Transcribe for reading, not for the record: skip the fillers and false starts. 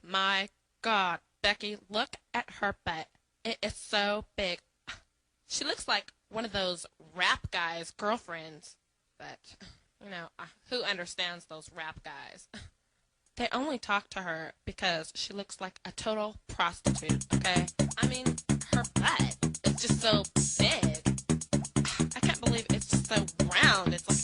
my God, Becky, look at her butt. It is so big. She looks like one of those rap guys' girlfriends. But, who understands those rap guys? They only talk to her because she looks like a total prostitute, okay? I mean, her butt is just so big. I can't believe it's just so round. It's like